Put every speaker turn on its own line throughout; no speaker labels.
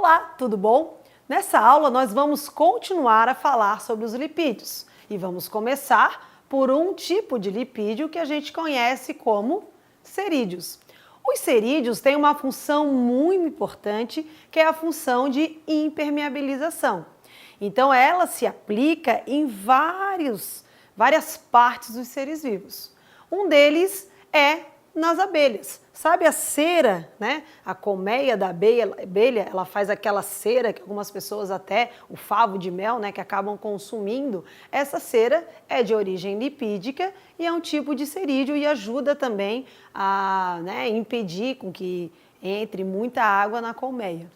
Olá, tudo bom? Nessa aula nós vamos continuar a falar sobre os lipídios e vamos começar por um tipo de lipídio que a gente conhece como cerídeos. Os cerídeos têm uma função muito importante, que é a função de impermeabilização. Então ela se aplica em várias partes dos seres vivos. Um deles é nas abelhas. Sabe a cera, né? A colmeia da abelha, ela faz aquela cera que algumas pessoas até, o favo de mel, né, que acabam consumindo. Essa cera é de origem lipídica e é um tipo de cerídeo e ajuda também a, impedir com que entre muita água na colmeia.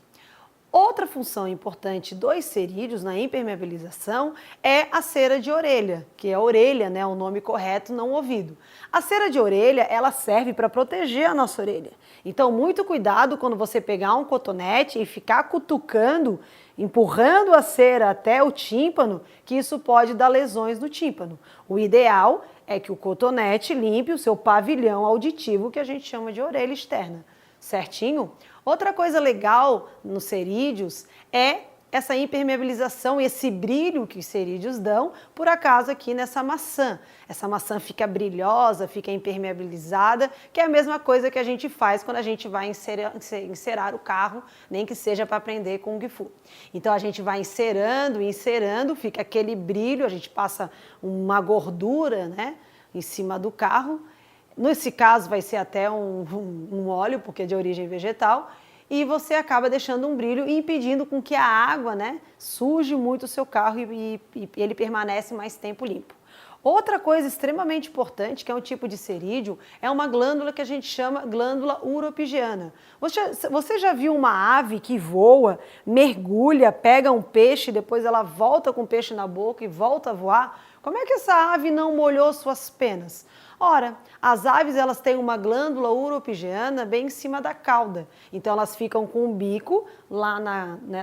Outra função importante dos cerídeos na impermeabilização é a cera de orelha, que é a orelha, né, o nome correto, não o ouvido. A cera de orelha, ela serve para proteger a nossa orelha. Então, muito cuidado quando você pegar um cotonete e ficar cutucando, empurrando a cera até o tímpano, que isso pode dar lesões no tímpano. O ideal é que o cotonete limpe o seu pavilhão auditivo, que a gente chama de orelha externa. Certinho? Outra coisa legal nos cerídeos é essa impermeabilização, esse brilho que os cerídeos dão, por acaso aqui nessa maçã. Essa maçã fica brilhosa, fica impermeabilizada, que é a mesma coisa que a gente faz quando a gente vai encerar o carro, nem que seja para aprender Kung Fu. Então a gente vai encerando, fica aquele brilho, a gente passa uma gordura, né, em cima do carro. Nesse caso vai ser até um óleo, porque é de origem vegetal, e você acaba deixando um brilho e impedindo com que a água, né, suje muito o seu carro e ele permanece mais tempo limpo. Outra coisa extremamente importante, que é um tipo de cerídeo, é uma glândula que a gente chama glândula uropigiana. Você já viu uma ave que voa, mergulha, pega um peixe, depois ela volta com o peixe na boca e volta a voar? Como é que essa ave não molhou suas penas? Ora, as aves elas têm uma glândula uropigiana bem em cima da cauda. Então elas ficam com o bico lá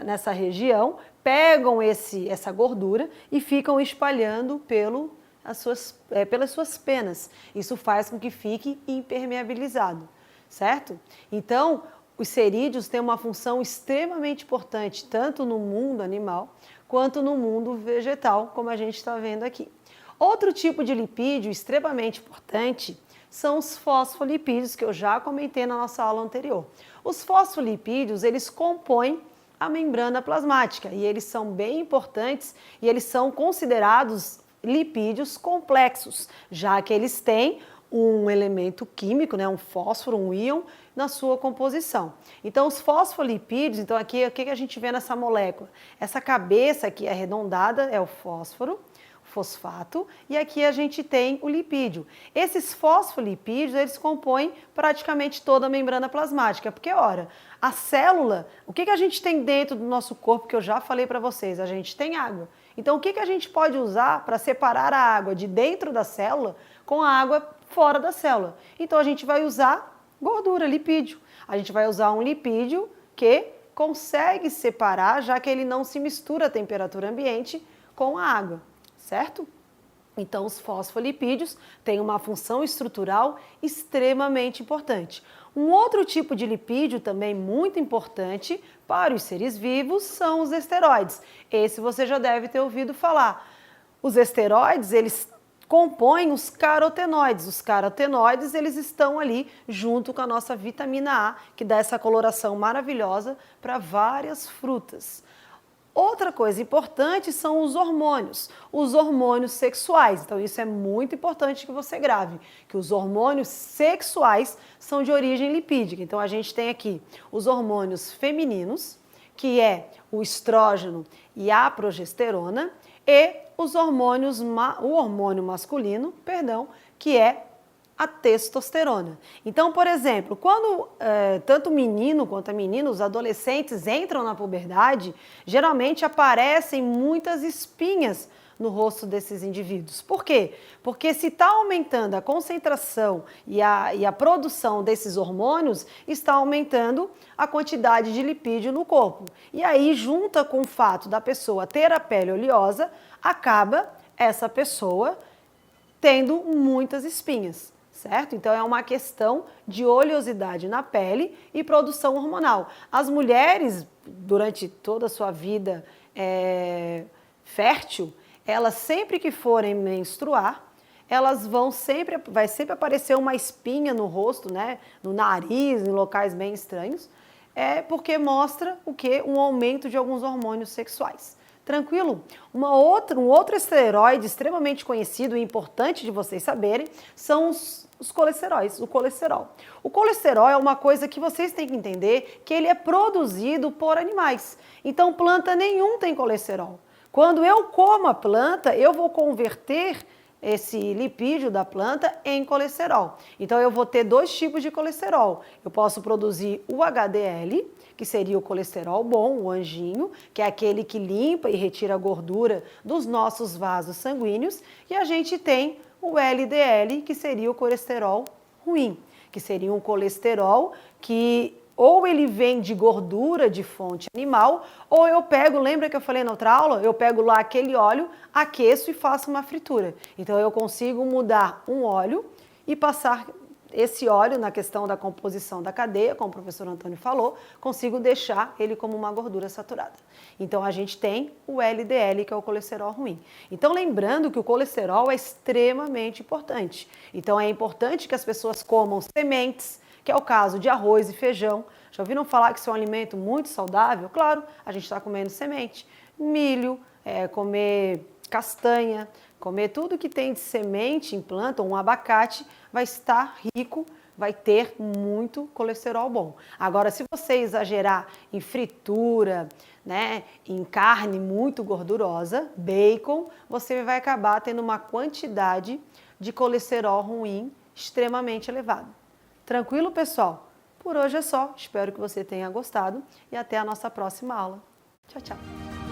nessa região, pegam essa gordura e ficam espalhando pelas suas penas. Isso faz com que fique impermeabilizado, certo? Então, os cerídeos têm uma função extremamente importante, tanto no mundo animal quanto no mundo vegetal, como a gente está vendo aqui. Outro tipo de lipídio extremamente importante são os fosfolipídios, que eu já comentei na nossa aula anterior. Os fosfolipídios, eles compõem a membrana plasmática e eles são bem importantes e eles são considerados lipídios complexos, já que eles têm um elemento químico, né, um fósforo, um íon, na sua composição. Então, os fosfolipídios, então aqui o que a gente vê nessa molécula? Essa cabeça aqui arredondada é o fósforo, fosfato, e aqui a gente tem o lipídio. Esses fosfolipídios, eles compõem praticamente toda a membrana plasmática, porque, ora, a célula, o que a gente tem dentro do nosso corpo, que eu já falei para vocês? A gente tem água. Então, o que a gente pode usar para separar a água de dentro da célula com a água fora da célula? Então, a gente vai usar gordura, lipídio. A gente vai usar um lipídio que consegue separar, já que ele não se mistura à temperatura ambiente com a água. Certo? Então, os fosfolipídios têm uma função estrutural extremamente importante. Um outro tipo de lipídio também muito importante para os seres vivos são os esteroides. Esse você já deve ter ouvido falar. Os esteroides, eles compõem os carotenoides. Os carotenoides, eles estão ali junto com a nossa vitamina A, que dá essa coloração maravilhosa para várias frutas. Outra coisa importante são os hormônios sexuais. Então isso é muito importante que você grave, que os hormônios sexuais são de origem lipídica. Então a gente tem aqui os hormônios femininos, que é o estrógeno e a progesterona, e o hormônio masculino, que é a testosterona. Então, por exemplo, quando tanto o menino quanto a menina, os adolescentes entram na puberdade, geralmente aparecem muitas espinhas no rosto desses indivíduos. Por quê? Porque se está aumentando a concentração e a produção desses hormônios, está aumentando a quantidade de lipídio no corpo. E aí, junta com o fato da pessoa ter a pele oleosa, acaba essa pessoa tendo muitas espinhas. certo? Então é uma questão de oleosidade na pele e produção hormonal. As mulheres, durante toda a sua vida fértil, elas sempre que forem menstruar, elas vai sempre aparecer uma espinha no rosto, né? No nariz, em locais bem estranhos, porque mostra o quê? Um aumento de alguns hormônios sexuais. Tranquilo? Um outro esteroide extremamente conhecido e importante de vocês saberem são os colesteróis, o colesterol. O colesterol é uma coisa que vocês têm que entender que ele é produzido por animais. Então, planta nenhum tem colesterol. Quando eu como a planta, eu vou converter esse lipídio da planta em colesterol. Então, eu vou ter dois tipos de colesterol. Eu posso produzir o HDL, que seria o colesterol bom, o anjinho, que é aquele que limpa e retira a gordura dos nossos vasos sanguíneos, e a gente tem o LDL, que seria o colesterol ruim, que seria um colesterol que ou ele vem de gordura de fonte animal, ou eu pego, lembra que eu falei na outra aula? Eu pego lá aquele óleo, aqueço e faço uma fritura. Então eu consigo mudar um óleo e passar esse óleo na questão da composição da cadeia, como o professor Antônio falou, consigo deixar ele como uma gordura saturada. Então a gente tem o LDL, que é o colesterol ruim. Então lembrando que o colesterol é extremamente importante. Então é importante que as pessoas comam sementes, que é o caso de arroz e feijão. Já ouviram falar que isso é um alimento muito saudável? Claro, a gente está comendo semente. Milho, comer castanha, comer tudo que tem de semente em planta, um abacate, vai estar rico, vai ter muito colesterol bom. Agora, se você exagerar em fritura, né, em carne muito gordurosa, bacon, você vai acabar tendo uma quantidade de colesterol ruim extremamente elevada. Tranquilo, pessoal? Por hoje é só. Espero que você tenha gostado e até a nossa próxima aula. Tchau, tchau!